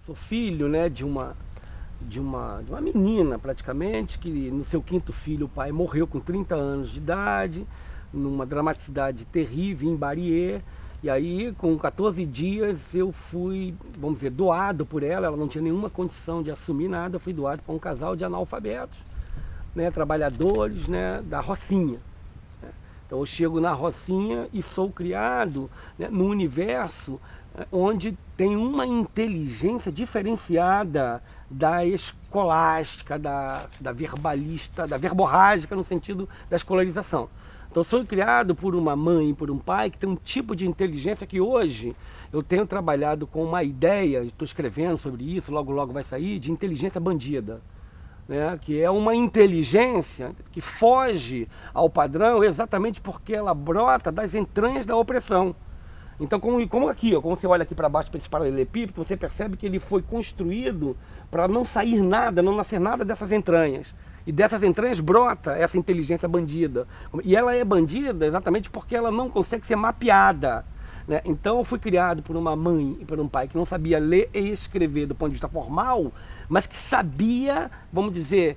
sou filho, né, de uma menina praticamente, que no seu quinto filho o pai morreu com 30 anos de idade, numa dramaticidade terrível em Barier. E aí, com 14 dias, eu fui, vamos dizer, doado por ela não tinha nenhuma condição de assumir nada, eu fui doado para um casal de analfabetos, né, trabalhadores, né, da Rocinha. Então eu chego na Rocinha e sou criado, né, num universo onde tem uma inteligência diferenciada da escolástica, da verbalista, da verborrágica no sentido da escolarização. Então eu sou criado por uma mãe e por um pai que tem um tipo de inteligência que hoje eu tenho trabalhado com uma ideia, estou escrevendo sobre isso, logo logo vai sair, de inteligência bandida. Né, que é uma inteligência que foge ao padrão exatamente porque ela brota das entranhas da opressão. Então, como aqui, ó, como você olha aqui para baixo para esse paralelepípedo, você percebe que ele foi construído para não sair nada, não nascer nada dessas entranhas. E dessas entranhas brota essa inteligência bandida. E ela é bandida exatamente porque ela não consegue ser mapeada. Né? Então eu fui criado por uma mãe e por um pai que não sabia ler e escrever do ponto de vista formal, mas que sabia, vamos dizer,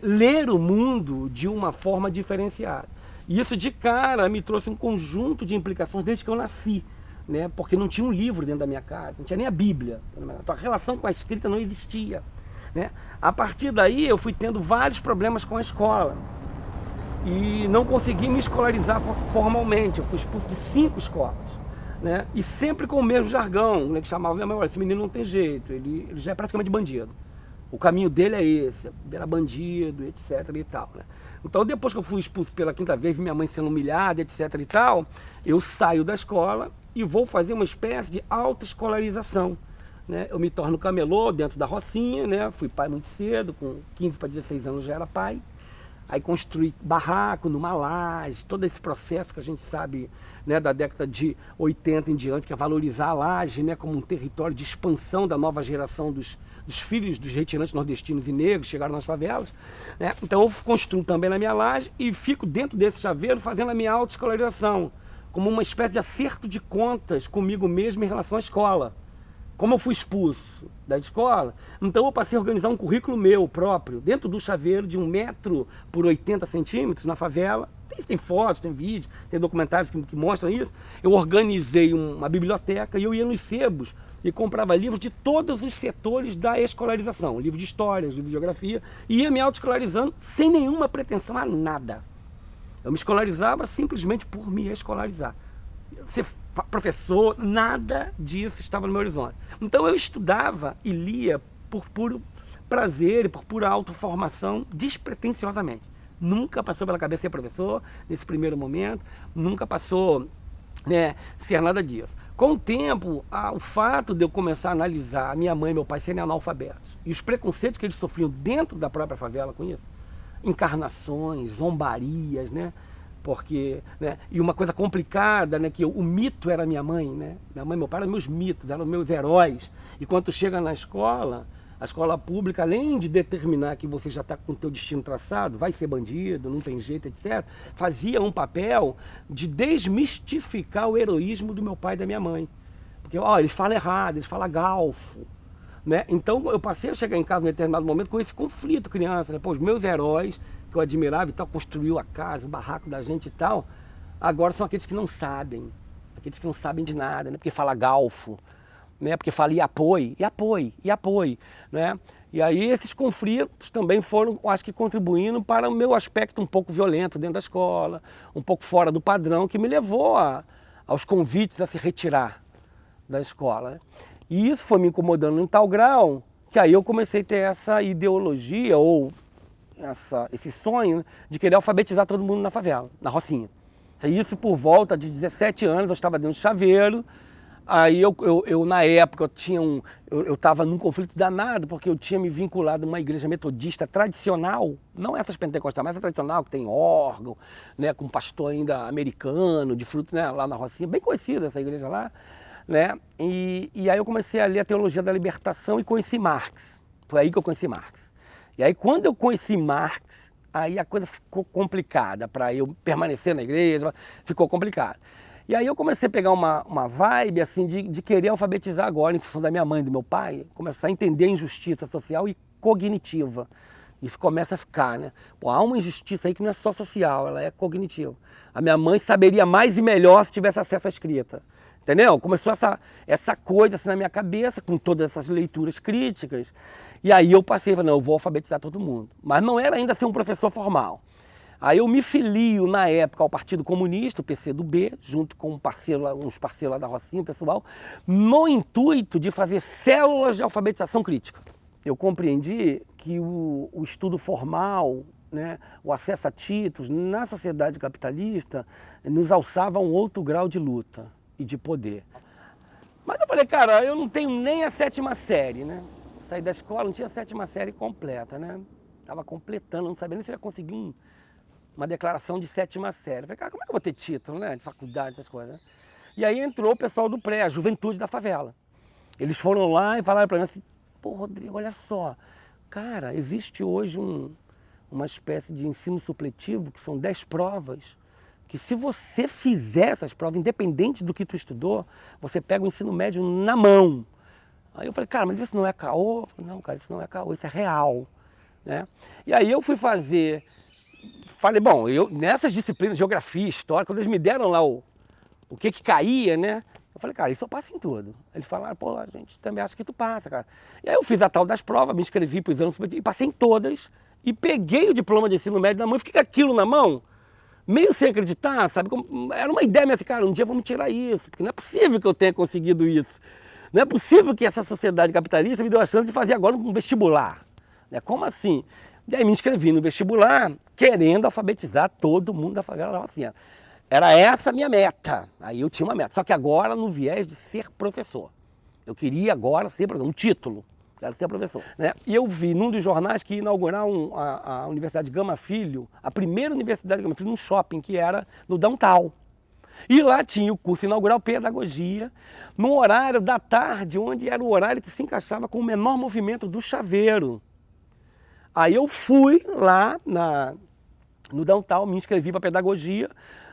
ler o mundo de uma forma diferenciada. E isso de cara me trouxe um conjunto de implicações desde que eu nasci, né? Porque não tinha um livro dentro da minha casa, não tinha nem a Bíblia. Então a relação com a escrita não existia. Né? A partir daí eu fui tendo vários problemas com a escola e não consegui me escolarizar formalmente. Eu fui expulso de 5 escolas. Né? E sempre com o mesmo jargão, né? Que chamava minha mãe: olha, esse menino não tem jeito, ele já é praticamente bandido. O caminho dele é esse, virar bandido, etc. e tal. Né? Então depois que eu fui expulso pela 5ª vez, vi minha mãe sendo humilhada, etc. e tal, eu saio da escola e vou fazer uma espécie de autoescolarização. Né? Eu me torno camelô dentro da Rocinha, né? Fui pai muito cedo, com 15 para 16 anos já era pai. Aí construí barraco numa laje, todo esse processo que a gente sabe, né, da década de 80 em diante, que é valorizar a laje, né, como um território de expansão da nova geração dos filhos dos retirantes nordestinos e negros, chegaram nas favelas. Né? Então eu construo também na minha laje e fico dentro desse chaveiro fazendo a minha autoescolarização, como uma espécie de acerto de contas comigo mesmo em relação à escola. Como eu fui expulso da escola, então eu passei a organizar um currículo meu próprio, dentro do chaveiro de 1 metro por 80 centímetros, na favela. Tem fotos, tem vídeos, tem documentários que mostram isso. Eu organizei uma biblioteca e eu ia nos sebos e comprava livros de todos os setores da escolarização. Livro de história, livro de geografia, e ia me autoescolarizando sem nenhuma pretensão a nada. Eu me escolarizava simplesmente por me escolarizar. Ser professor, nada disso estava no meu horizonte. Então eu estudava e lia por puro prazer e por pura autoformação, despretensiosamente. Nunca passou pela cabeça ser professor nesse primeiro momento, nunca passou, né, ser nada disso. Com o tempo, o fato de eu começar a analisar a minha mãe e meu pai serem analfabetos e os preconceitos que eles sofriam dentro da própria favela com isso, encarnações, zombarias, né? Porque, né, e uma coisa complicada, né, que o mito era minha mãe, né? Minha mãe e meu pai eram meus mitos, eram meus heróis. E quando tu chega na escola, a escola pública, além de determinar que você já está com o teu destino traçado, vai ser bandido, não tem jeito, etc., fazia um papel de desmistificar o heroísmo do meu pai e da minha mãe. Porque, ó, eles falam errado, eles falam galfo. Né? Então eu passei a chegar em casa em determinado momento com esse conflito criança, né? Pô, os meus heróis, que eu admirava e tal, construiu a casa, o barraco da gente e tal, agora são aqueles que não sabem de nada, né? Porque fala galfo, né? Porque fala e apoie, né? E aí esses conflitos também foram, acho que, contribuindo para o meu aspecto um pouco violento dentro da escola, um pouco fora do padrão, que me levou aos convites a se retirar da escola. Né? E isso foi me incomodando em tal grau que aí eu comecei a ter essa ideologia ou esse sonho, né, de querer alfabetizar todo mundo na favela, na Rocinha. Isso por volta de 17 anos, eu estava dentro do chaveiro. Aí eu na época eu estava num conflito danado, porque eu tinha me vinculado a uma igreja metodista tradicional, não essas pentecostais, mas a tradicional, que tem órgão, né, com pastor ainda americano, de fruto, né, lá na Rocinha, bem conhecida essa igreja lá. Né? E aí eu comecei a ler a teologia da libertação e conheci Marx. Foi aí que eu conheci Marx. E aí quando eu conheci Marx, aí a coisa ficou complicada para eu permanecer na igreja, ficou complicado. E aí eu comecei a pegar uma vibe assim de querer alfabetizar agora, em função da minha mãe e do meu pai, começar a entender a injustiça social e cognitiva. Isso começa a ficar, né? Pô, há uma injustiça aí que não é só social, ela é cognitiva. A minha mãe saberia mais e melhor se tivesse acesso à escrita. Entendeu? Começou essa coisa assim na minha cabeça, com todas essas leituras críticas. E aí eu passei, falei, não, eu vou alfabetizar todo mundo. Mas não era ainda ser um professor formal. Aí eu me filio, na época, ao Partido Comunista, o PCdoB, junto com uns parceiros lá da Rocinha, o pessoal, no intuito de fazer células de alfabetização crítica. Eu compreendi que o estudo formal, né, o acesso a títulos na sociedade capitalista nos alçava a um outro grau de luta e de poder. Mas eu falei, cara, eu não tenho nem a 7ª série, né? Saí da escola, não tinha a 7ª série completa, né? Estava completando, não sabia nem se eu ia conseguir uma declaração de 7ª série. Eu falei, cara, como é que eu vou ter título, né? De faculdade, essas coisas, né? E aí entrou o pessoal do pré, a juventude da favela. Eles foram lá e falaram para mim assim, pô, Rodrigo, olha só, cara, existe hoje uma espécie de ensino supletivo, que são 10 provas, que se você fizer essas provas, independente do que tu estudou, você pega o ensino médio na mão. Aí eu falei, cara, mas isso não é caô? Eu falei, não, cara, isso não é caô, isso é real, né? E aí eu fui fazer, falei, bom, nessas disciplinas, geografia, história, quando eles me deram lá o que caía, né? Eu falei, cara, isso eu passo em tudo. Eles falaram, pô, a gente também acha que tu passa, cara. E aí eu fiz a tal das provas, me inscrevi para os exames e passei em todas. E peguei o diploma de ensino médio na mão e fiquei com aquilo na mão, meio sem acreditar, sabe? Era uma ideia minha assim, cara, um dia vamos tirar isso, porque não é possível que eu tenha conseguido isso. Não é possível que essa sociedade capitalista me deu a chance de fazer agora um vestibular. Né? Como assim? E aí me inscrevi no vestibular, querendo alfabetizar todo mundo da favela da Rocinha. Era essa a minha meta. Aí eu tinha uma meta. Só que agora no viés de ser professor. Eu queria agora ser professor, um título. Quero ser professor. Né? E eu vi num dos jornais que ia inaugurar a Universidade Gama Filho, a primeira Universidade Gama Filho, num shopping que era no Downtown. E lá tinha o curso inaugural Pedagogia, num horário da tarde, onde era o horário que se encaixava com o menor movimento do chaveiro. Aí eu fui lá no Downtown, me inscrevi para Pedagogia,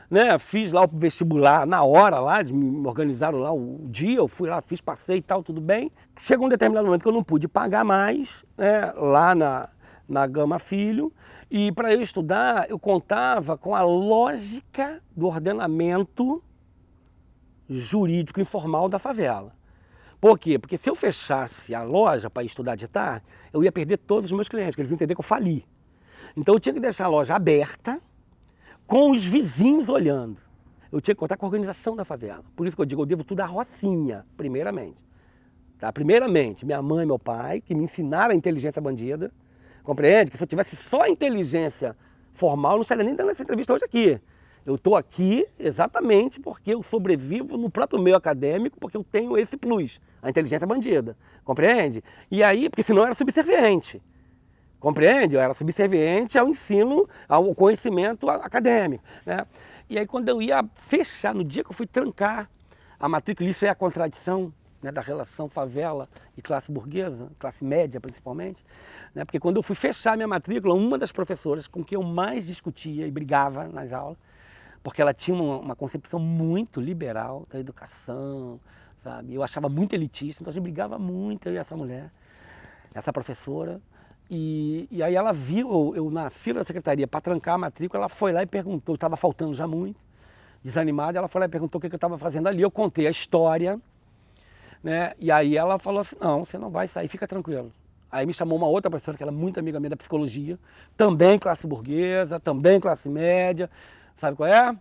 né? Fiz lá o vestibular na hora lá, me organizaram lá o dia, eu fui lá, fiz, passei e tal, tudo bem. Chegou um determinado momento que eu não pude pagar mais, né? Lá na Gama Filho, e para eu estudar eu contava com a lógica do ordenamento jurídico informal da favela. Por quê? Porque se eu fechasse a loja para estudar de tarde, eu ia perder todos os meus clientes, que eles iam entender que eu fali. Então eu tinha que deixar a loja aberta, com os vizinhos olhando. Eu tinha que contar com a organização da favela. Por isso que eu digo, eu devo tudo à Rocinha, primeiramente. Tá? Primeiramente, minha mãe e meu pai, que me ensinaram a inteligência bandida. Compreende? Que se eu tivesse só a inteligência formal, eu não estaria nem dando essa entrevista hoje aqui. Eu estou aqui exatamente porque eu sobrevivo no próprio meio acadêmico, porque eu tenho esse plus, a inteligência bandida. Compreende? E aí, porque senão eu era subserviente. Compreende? Eu era subserviente ao ensino, ao conhecimento acadêmico. Né? E aí quando eu ia fechar, no dia que eu fui trancar a matrícula, isso é a contradição, né, da relação favela e classe burguesa, classe média principalmente, né? Porque quando eu fui fechar minha matrícula, uma das professoras com quem eu mais discutia e brigava nas aulas, porque ela tinha uma concepção muito liberal da educação, sabe? Eu achava muito elitista, então a gente brigava muito, eu e essa mulher, essa professora. E aí ela viu eu na fila da secretaria para trancar a matrícula, ela foi lá e perguntou, estava faltando já muito, desanimada, ela foi lá e perguntou o que eu estava fazendo ali, eu contei a história, né? E aí ela falou assim, não, você não vai sair, fica tranquilo. Aí me chamou uma outra professora, que era muito amiga minha da psicologia, também classe burguesa, também classe média, sabe qual é?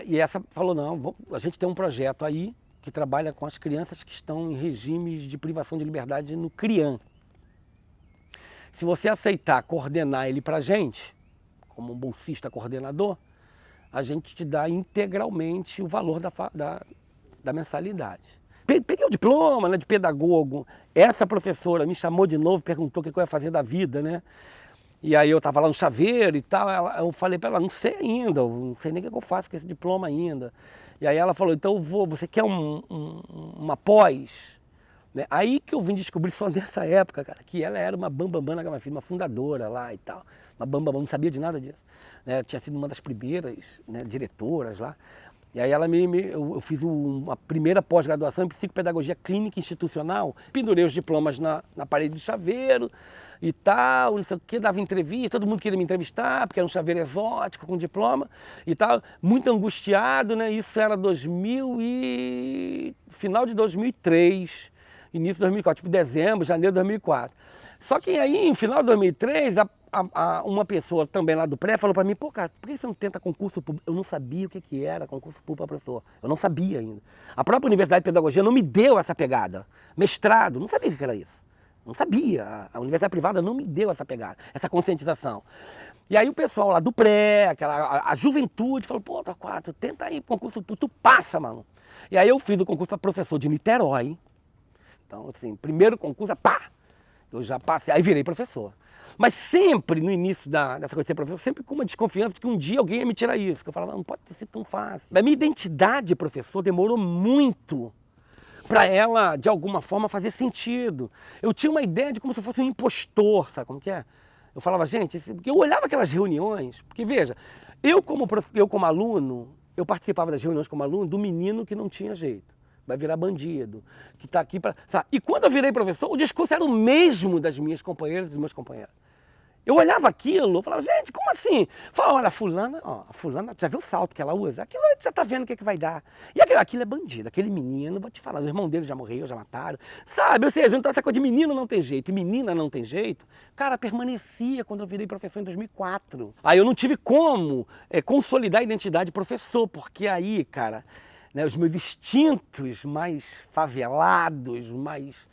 E essa falou, não, a gente tem um projeto aí que trabalha com as crianças que estão em regimes de privação de liberdade no CRIAM. Se você aceitar coordenar ele para a gente, como um bolsista coordenador, a gente te dá integralmente o valor da mensalidade. Peguei o diploma, né, de pedagogo. Essa professora me chamou de novo, perguntou o que eu ia fazer da vida, né? E aí eu estava lá no chaveiro e tal, eu falei para ela, não sei ainda, não sei nem o que eu faço com esse diploma ainda. E aí ela falou, então você quer uma pós? Né? Aí que eu vim descobrir só nessa época, cara, que ela era uma bambambam na Gama Filho, uma fundadora lá e tal. Uma bambambam, não sabia de nada disso. Né? Tinha sido uma das primeiras, né, diretoras lá. E aí eu fiz uma primeira pós-graduação em psicopedagogia clínica institucional, pendurei os diplomas na parede do chaveiro e tal, não sei o que, dava entrevista, todo mundo queria me entrevistar, porque era um chaveiro exótico com diploma e tal, muito angustiado, né? Isso era final de 2003, início de 2004, tipo dezembro, janeiro de 2004. Só que aí, em final de 2003, uma pessoa também lá do pré falou para mim, pô, cara, por que você não tenta concurso público? Eu não sabia o que era concurso público para professor. Eu não sabia ainda. A própria Universidade de Pedagogia não me deu essa pegada. Mestrado, não sabia o que era isso. Não sabia. A universidade privada não me deu essa pegada, essa conscientização. E aí o pessoal lá do pré, a juventude, falou, pô, Torquato, tenta aí concurso público, tu passa, mano. E aí eu fiz o concurso para professor de Niterói. Então, assim, primeiro concurso, pá! Eu já passei, aí virei professor. Mas sempre, no início dessa coisa de ser professor, sempre com uma desconfiança de que um dia alguém ia me tirar isso. Que eu falava, não pode ser tão fácil. A minha identidade de professor demorou muito para ela, de alguma forma, fazer sentido. Eu tinha uma ideia de como se eu fosse um impostor, sabe como que é? Eu falava, gente, porque eu olhava aquelas reuniões, porque veja, eu como aluno, eu participava das reuniões como aluno do menino que não tinha jeito. Vai virar bandido, que está aqui para... E quando eu virei professor, o discurso era o mesmo das minhas companheiras e dos meus companheiros. Eu olhava aquilo, eu falava, gente, como assim? Falava, olha, a fulana, já viu o salto que ela usa? Aquilo a gente já está vendo o que vai dar. E aquilo é bandido, aquele menino, vou te falar, o irmão dele já morreu, já mataram. Sabe, ou seja, então essa coisa de menino não tem jeito e menina não tem jeito, cara, permanecia quando eu virei professor em 2004. Aí eu não tive como consolidar a identidade de professor, porque aí, cara... Né, os meus instintos mais favelados, mais,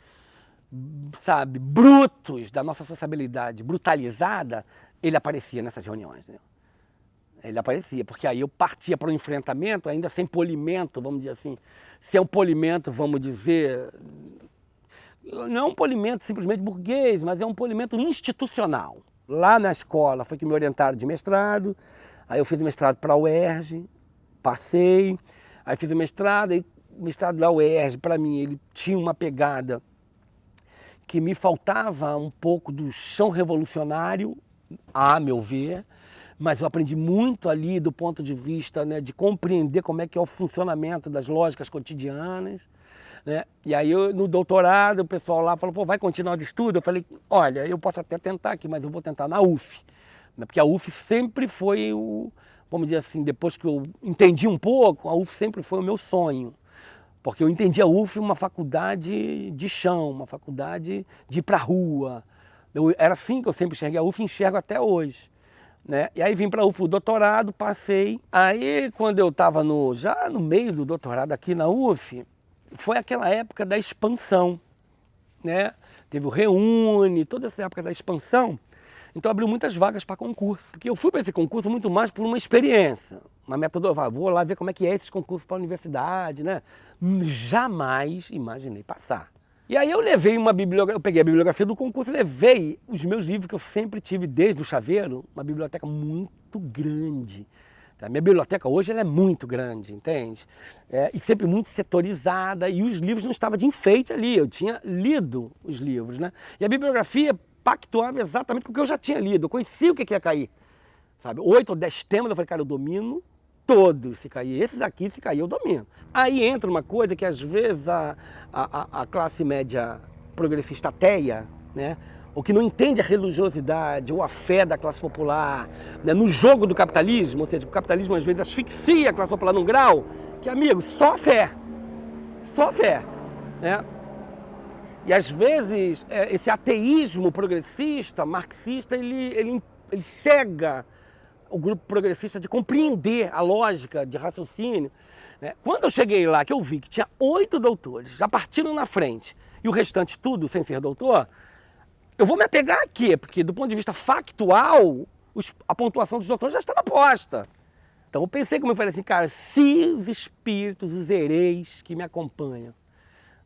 sabe, brutos da nossa sociabilidade brutalizada, ele aparecia nessas reuniões. Né? Ele aparecia, porque aí eu partia para o enfrentamento, ainda sem polimento, vamos dizer assim. Se é um polimento, vamos dizer, não é um polimento simplesmente burguês, mas é um polimento institucional. Lá na escola foi que me orientaram de mestrado, aí eu fiz o mestrado para a UERJ, passei... Aí fiz o mestrado, e o mestrado da UERJ, para mim, ele tinha uma pegada que me faltava um pouco do chão revolucionário, a meu ver, mas eu aprendi muito ali do ponto de vista, né, de compreender como é que é o funcionamento das lógicas cotidianas. Né? E aí, no doutorado, o pessoal lá falou, pô, vai continuar de estudo? Eu falei, olha, eu posso até tentar aqui, mas eu vou tentar na UF. Né? Porque a UF sempre foi vamos dizer assim, depois que eu entendi um pouco, a UF sempre foi o meu sonho. Porque eu entendi a UF uma faculdade de chão, uma faculdade de ir para a rua. Era assim que eu sempre enxerguei a UF e enxergo até hoje. Né? E aí vim para a UF o doutorado, passei. Aí quando eu estava já no meio do doutorado aqui na UF, foi aquela época da expansão. Né? Teve o Reúne, toda essa época da expansão. Então abriu muitas vagas para concurso, porque eu fui para esse concurso muito mais por uma experiência, uma metodologia, vou lá ver como é que é esses concursos para a universidade, né? Jamais imaginei passar. E aí eu levei eu peguei a bibliografia do concurso e levei os meus livros que eu sempre tive desde o chaveiro, uma biblioteca muito grande. A minha biblioteca hoje ela é muito grande, entende? E sempre muito setorizada, e os livros não estavam de enfeite ali, eu tinha lido os livros, né? E a bibliografia pactuava exatamente com o que eu já tinha lido, eu conhecia o que ia cair, sabe? 8 ou 10 temas, eu falei, cara, eu domino todos, se cair esses aqui, se cair eu domino. Aí entra uma coisa que às vezes a classe média progressista ateia, né? Ou que não entende a religiosidade ou a fé da classe popular, né? No jogo do capitalismo, ou seja, o capitalismo às vezes asfixia a classe popular num grau que, amigo, só fé, né? E às vezes esse ateísmo progressista, marxista, ele cega o grupo progressista de compreender a lógica de raciocínio. Né? Quando eu cheguei lá, que eu vi que tinha 8 doutores, já partiram na frente, e o restante tudo sem ser doutor, eu vou me apegar aqui, porque do ponto de vista factual, a pontuação dos doutores já estava posta. Então eu pensei, como eu falei assim, cara, se os espíritos, os hereis que me acompanham,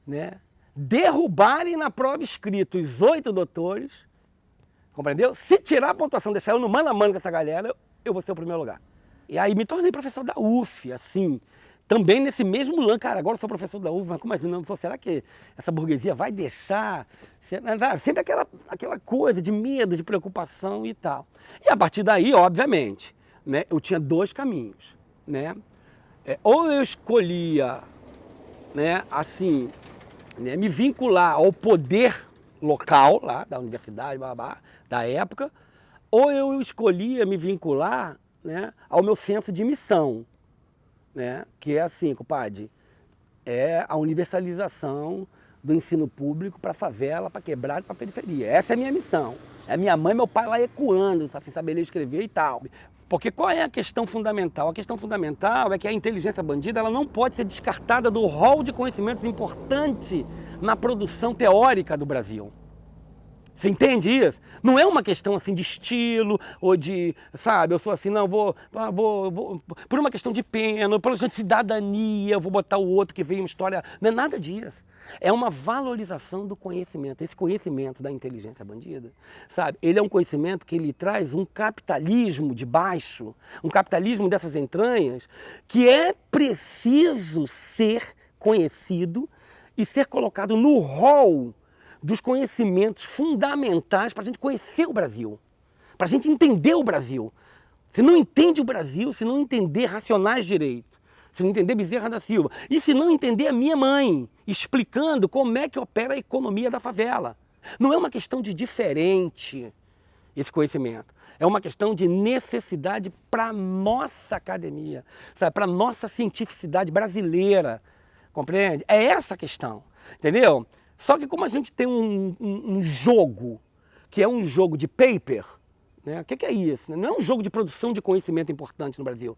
né, derrubarem na prova escrita os 8 doutores, compreendeu? Se tirar a pontuação, deixar eu no mano a mano com essa galera, eu vou ser o primeiro lugar. E aí me tornei professor da UF, assim, também nesse mesmo lance, cara, agora eu sou professor da UF, mas como assim, não, será que essa burguesia vai deixar? Sempre aquela coisa de medo, de preocupação e tal. E a partir daí, obviamente, né, eu tinha 2 caminhos, né? ou eu escolhia, né, assim, né, me vincular ao poder local lá da universidade, da época, ou eu escolhia me vincular, né, ao meu senso de missão, né, que é assim, compadre, é a universalização do ensino público para a favela, para quebrada e para a periferia. Essa é a minha missão. É minha mãe e meu pai lá ecoando, sem saber ler e escrever e tal. Porque qual é a questão fundamental? A questão fundamental é que a inteligência bandida ela não pode ser descartada do rol de conhecimentos importante na produção teórica do Brasil. Você entende isso? Não é uma questão assim de estilo ou de, sabe, eu sou assim, não, vou por uma questão de pena, por uma questão de cidadania, eu vou botar o outro que veio uma história. Não é nada disso. É uma valorização do conhecimento. Esse conhecimento da inteligência bandida, sabe, ele é um conhecimento que ele traz um capitalismo de baixo, um capitalismo dessas entranhas, que é preciso ser conhecido e ser colocado no rol dos conhecimentos fundamentais para a gente conhecer o Brasil, para a gente entender o Brasil. Se não entende o Brasil, se não entender Racionais Direito, se não entender Bezerra da Silva, e se não entender a minha mãe explicando como é que opera a economia da favela. Não é uma questão de diferente esse conhecimento. É uma questão de necessidade para a nossa academia, para a nossa cientificidade brasileira. Compreende? É essa a questão, entendeu? Só que como a gente tem um jogo, que é um jogo de paper, né? O que é isso? Não é um jogo de produção de conhecimento importante no Brasil.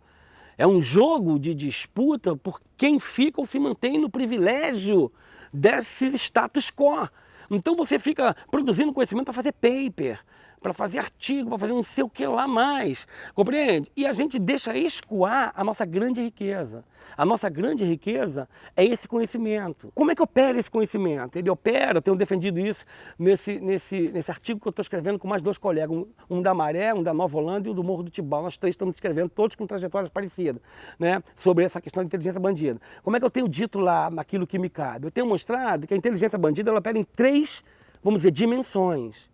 É um jogo de disputa por quem fica ou se mantém no privilégio desse status quo. Então você fica produzindo conhecimento para fazer paper, para fazer artigo, para fazer não sei o que lá mais, compreende? E a gente deixa escoar a nossa grande riqueza. A nossa grande riqueza é esse conhecimento. Como é que opera esse conhecimento? Ele opera, eu tenho defendido isso nesse artigo que eu estou escrevendo com mais 2 colegas, um da Maré, um da Nova Holanda e um do Morro do Tibau. Nós 3 estamos escrevendo, todos com trajetórias parecidas, né, sobre essa questão da inteligência bandida. Como é que eu tenho dito lá naquilo que me cabe? Eu tenho mostrado que a inteligência bandida ela opera em 3, vamos dizer, dimensões.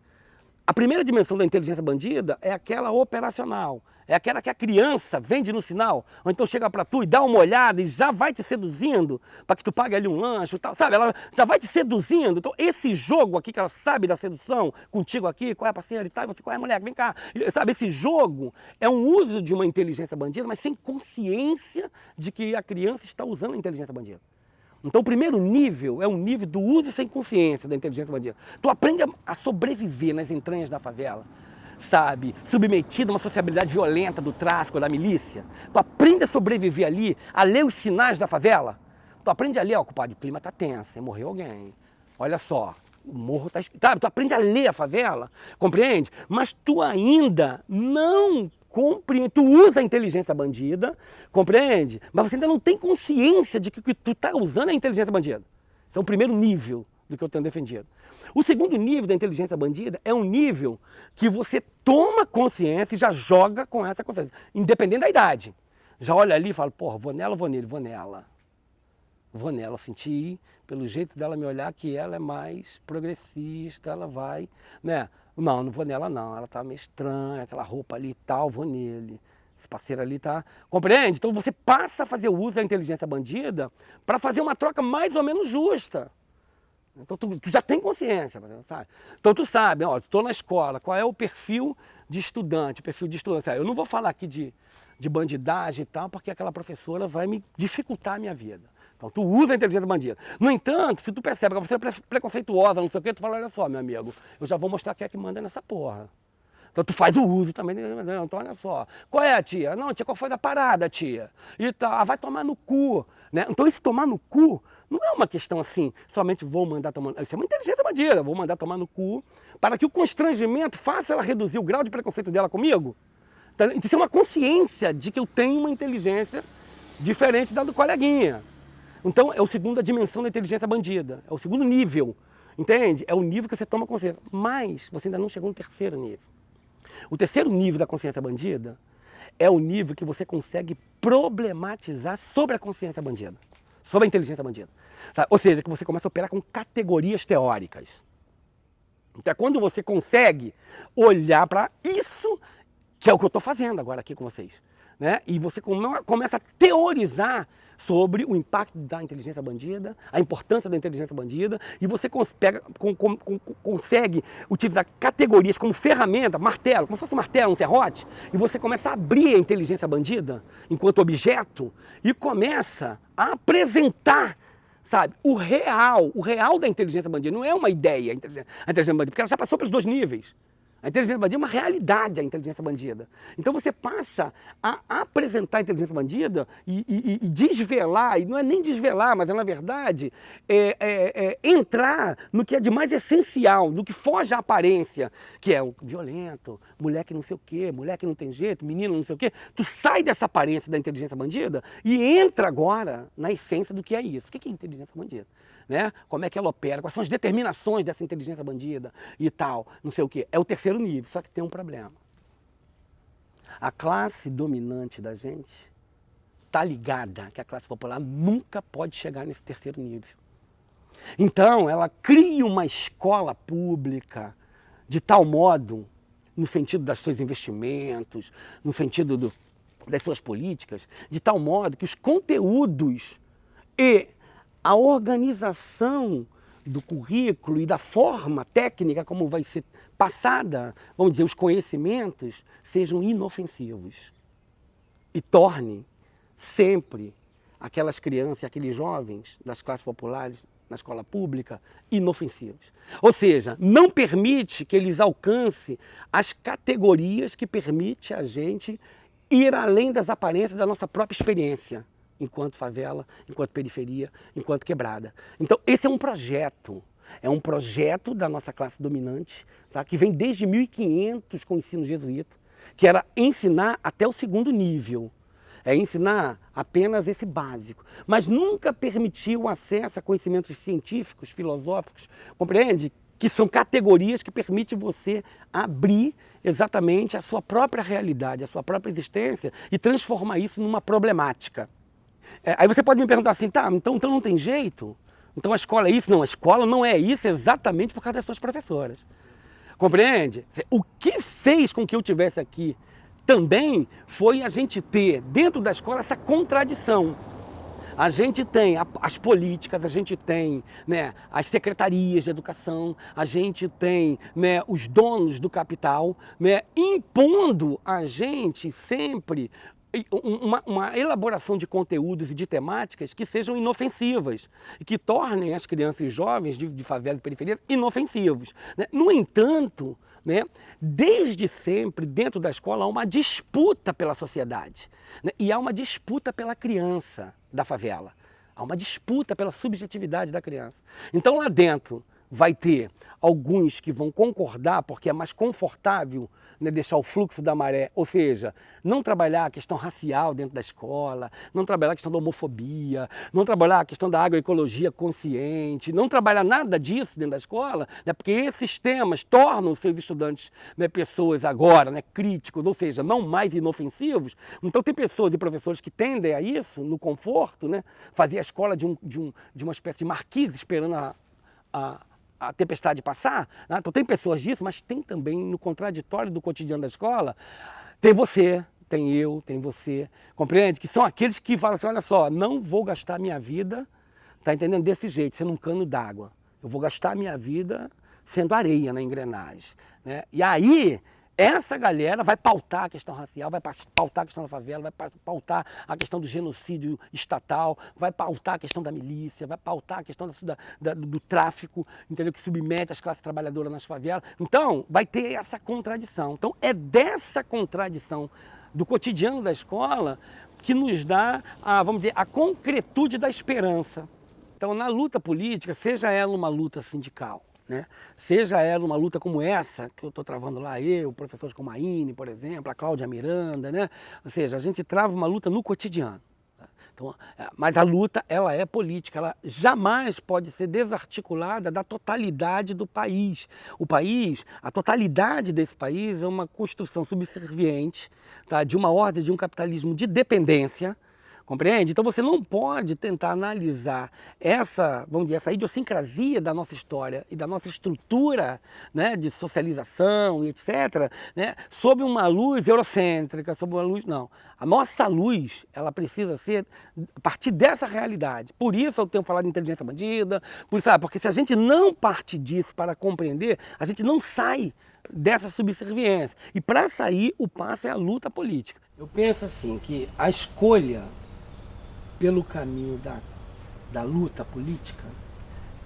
A primeira dimensão da inteligência bandida é aquela operacional. É aquela que a criança vende no sinal, ou então chega para tu e dá uma olhada e já vai te seduzindo para que tu pague ali um lanche e tal, sabe? Ela já vai te seduzindo. Então esse jogo aqui que ela sabe da sedução, contigo aqui, qual é a parceira e tal, você, qual é a mulher, vem cá. Sabe, esse jogo é um uso de uma inteligência bandida, mas sem consciência de que a criança está usando a inteligência bandida. Então o primeiro nível é o nível do uso sem consciência da inteligência bandida. Tu aprende a sobreviver nas entranhas da favela, sabe? Submetido a uma sociabilidade violenta do tráfico, da milícia. Tu aprende a sobreviver ali, a ler os sinais da favela. Tu aprende a ler, ó, compadre, o clima tá tenso, morreu alguém. Olha só, o morro tá... Sabe? Tu aprende a ler a favela, compreende? Mas tu ainda não compreende, tu usa a inteligência bandida, compreende? Mas você ainda não tem consciência de que o que tu está usando é a inteligência bandida. Esse é o primeiro nível do que eu tenho defendido. O segundo nível da inteligência bandida é um nível que você toma consciência e já joga com essa consciência, independente da idade. Já olha ali e fala, porra, vou nela ou vou nele? Vou nela. Vou nela, eu senti, pelo jeito dela me olhar, que ela é mais progressista, ela vai, né? Não vou nela não, ela tá meio estranha, aquela roupa ali e tal, vou nele. Esse parceiro ali tá... Compreende? Então você passa a fazer o uso da inteligência bandida para fazer uma troca mais ou menos justa. Então tu já tem consciência, sabe? Então tu sabe, ó, estou na escola, qual é o perfil de estudante, Eu não vou falar aqui de bandidagem e tal, porque aquela professora vai me dificultar a minha vida. Então tu usa a inteligência bandida. No entanto, se tu percebe que você é preconceituosa, não sei o quê, tu fala, olha só, meu amigo, eu já vou mostrar quem é que manda nessa porra. Então tu faz o uso também, então olha só. Qual é a tia? Não, tia, qual foi da parada, tia? E tal, vai tomar no cu, né? Então esse tomar no cu não é uma questão assim, somente vou mandar tomar... Isso é uma inteligência bandida, vou mandar tomar no cu, para que o constrangimento faça ela reduzir o grau de preconceito dela comigo. Então, isso é uma consciência de que eu tenho uma inteligência diferente da do coleguinha. Então é a segunda dimensão da inteligência bandida, é o segundo nível, entende? É o nível que você toma consciência, mas você ainda não chegou no terceiro nível. O terceiro nível da consciência bandida é o nível que você consegue problematizar sobre a consciência bandida, sobre a inteligência bandida. Sabe? Ou seja, que você começa a operar com categorias teóricas. Então é quando você consegue olhar para isso, que é o que eu estou fazendo agora aqui com vocês. né? E você começa a teorizar sobre o impacto da inteligência bandida, a importância da inteligência bandida, e você consegue utilizar categorias como ferramenta, martelo, como se fosse um martelo, um serrote, e você começa a abrir a inteligência bandida enquanto objeto e começa a apresentar, sabe, o real da inteligência bandida. Não é uma ideia a inteligência bandida, porque ela já passou pelos dois níveis. A inteligência bandida é uma realidade, a inteligência bandida. Então você passa a apresentar a inteligência bandida e desvelar, e não é nem desvelar, mas é na verdade entrar no que é de mais essencial, no que foge à aparência, que é o violento, mulher que não sei o quê, mulher que não tem jeito, menino não sei o quê. Tu sai dessa aparência da inteligência bandida e entra agora na essência do que é isso. O que é inteligência bandida? Né? Como é que ela opera, quais são as determinações dessa inteligência bandida e tal, não sei o quê. É o terceiro nível, só que tem um problema. A classe dominante da gente está ligada que a classe popular nunca pode chegar nesse terceiro nível. Então, ela cria uma escola pública de tal modo, no sentido dos seus investimentos, no sentido das suas políticas, de tal modo que os conteúdos e a organização do currículo e da forma técnica como vai ser passada, vamos dizer, os conhecimentos, sejam inofensivos e tornem sempre aquelas crianças e aqueles jovens das classes populares na escola pública inofensivos. Ou seja, não permite que eles alcancem as categorias que permitem a gente ir além das aparências da nossa própria experiência, enquanto favela, enquanto periferia, enquanto quebrada. Então, esse é um projeto da nossa classe dominante, tá? Que vem desde 1500 com o ensino jesuíta, que era ensinar até o segundo nível, é ensinar apenas esse básico, mas nunca permitiu o acesso a conhecimentos científicos, filosóficos, compreende? Que são categorias que permitem você abrir exatamente a sua própria realidade, a sua própria existência e transformar isso numa problemática. Aí você pode me perguntar assim, tá, então não tem jeito? Então a escola é isso? Não, a escola não é isso exatamente por causa das suas professoras. Compreende? O que fez com que eu estivesse aqui também foi a gente ter dentro da escola essa contradição. A gente tem as políticas, a gente tem, né, as secretarias de educação, a gente tem, né, os donos do capital, né, impondo a gente sempre uma elaboração de conteúdos e de temáticas que sejam inofensivas e que tornem as crianças e jovens de favela e periferia inofensivos, né? No entanto, né, desde sempre dentro da escola há uma disputa pela sociedade, né? E há uma disputa pela criança da favela, há uma disputa pela subjetividade da criança. Então lá dentro vai ter alguns que vão concordar porque é mais confortável, né, deixar o fluxo da maré, ou seja, não trabalhar a questão racial dentro da escola, não trabalhar a questão da homofobia, não trabalhar a questão da agroecologia consciente, não trabalhar nada disso dentro da escola, né, porque esses temas tornam os seus estudantes, né, pessoas agora, né, críticos, ou seja, não mais inofensivos. Então tem pessoas e professores que tendem a isso, no conforto, né, fazer a escola de uma espécie de marquise esperando a tempestade passar, né? Então tem pessoas disso, mas tem também no contraditório do cotidiano da escola, tem você, tem eu, tem você, compreende? Que são aqueles que falam assim, olha só, não vou gastar minha vida, tá entendendo? Desse jeito, sendo um cano d'água. Eu vou gastar minha vida sendo areia na engrenagem, né? E aí, essa galera vai pautar a questão racial, vai pautar a questão da favela, vai pautar a questão do genocídio estatal, vai pautar a questão da milícia, vai pautar a questão do tráfico, entendeu? Que submete as classes trabalhadoras nas favelas. Então, vai ter essa contradição. Então, é dessa contradição do cotidiano da escola que nos dá, vamos dizer, a concretude da esperança. Então, na luta política, seja ela uma luta sindical, né? Seja ela uma luta como essa, que eu estou travando lá, professores como a Ine, por exemplo, a Cláudia Miranda, né? Ou seja, a gente trava uma luta no cotidiano. Tá? Então, mas a luta, ela é política, ela jamais pode ser desarticulada da totalidade do país. O país, a totalidade desse país é uma construção subserviente, tá? De uma ordem de um capitalismo de dependência, Compreende? Então você não pode tentar analisar essa, vamos dizer, essa idiosincrasia da nossa história e da nossa estrutura, né, de socialização e etc., né, sob uma luz eurocêntrica, sob uma luz... Não. A nossa luz, ela precisa ser a partir dessa realidade. Por isso eu tenho falado de inteligência bandida, porque se a gente não parte disso para compreender, a gente não sai dessa subserviência. E para sair, o passo é a luta política. Eu penso assim, que a escolha pelo caminho da luta política,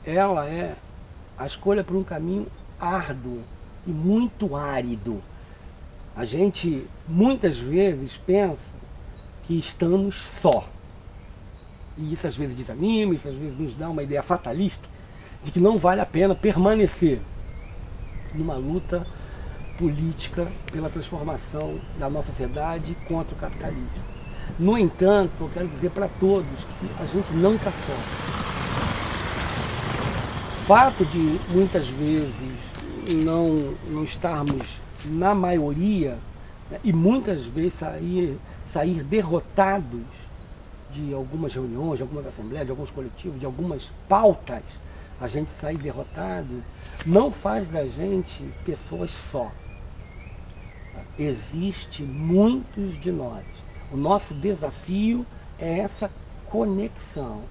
ela é a escolha por um caminho árduo e muito árido. A gente muitas vezes pensa que estamos só. E isso às vezes desanima, isso às vezes nos dá uma ideia fatalista de que não vale a pena permanecer numa luta política pela transformação da nossa sociedade contra o capitalismo. No entanto, eu quero dizer para todos que a gente não está só. O fato de muitas vezes não estarmos na maioria, né, e muitas vezes sair derrotados de algumas reuniões, de algumas assembleias, de alguns coletivos, de algumas pautas, a gente sair derrotado, não faz da gente pessoas só. Existe muitos de nós. O nosso desafio é essa conexão.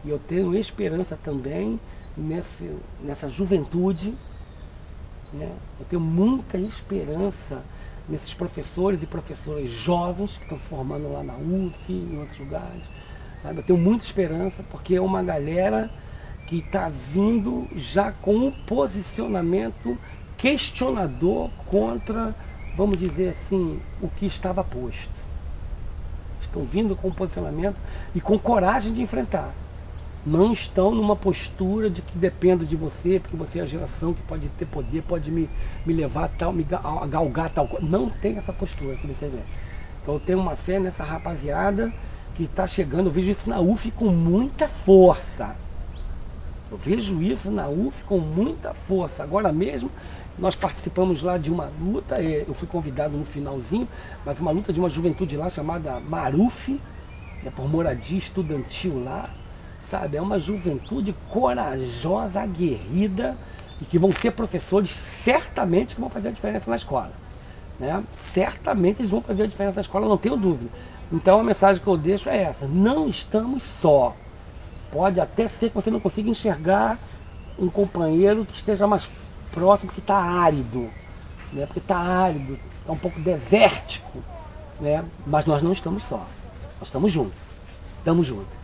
E eu tenho esperança também nessa juventude, né? Eu tenho muita esperança nesses professores e professoras jovens que estão se formando lá na UF, em outros lugares. Sabe? Eu tenho muita esperança porque é uma galera que está vindo já com um posicionamento questionador contra, vamos dizer assim, o que estava posto. Estão vindo com um posicionamento e com coragem de enfrentar. Não estão numa postura de que dependo de você, porque você é a geração que pode ter poder, pode me levar a galgar tal coisa. Não tem essa postura, se você ver. Então eu tenho uma fé nessa rapaziada que está chegando. Eu vejo isso na UF com muita força. Eu vejo isso na UF com muita força. Agora mesmo, nós participamos lá de uma luta, eu fui convidado no finalzinho, mas uma luta de uma juventude lá chamada Maruf, por moradia estudantil lá, sabe? É uma juventude corajosa, aguerrida, e que vão ser professores certamente que vão fazer a diferença na escola, né? Certamente eles vão fazer a diferença na escola, não tenho dúvida. Então a mensagem que eu deixo é essa: não estamos só. Pode até ser que você não consiga enxergar um companheiro que esteja mais próximo, que está árido, né? Porque está árido, está um pouco desértico, né? Mas nós não estamos só, nós estamos juntos, estamos juntos.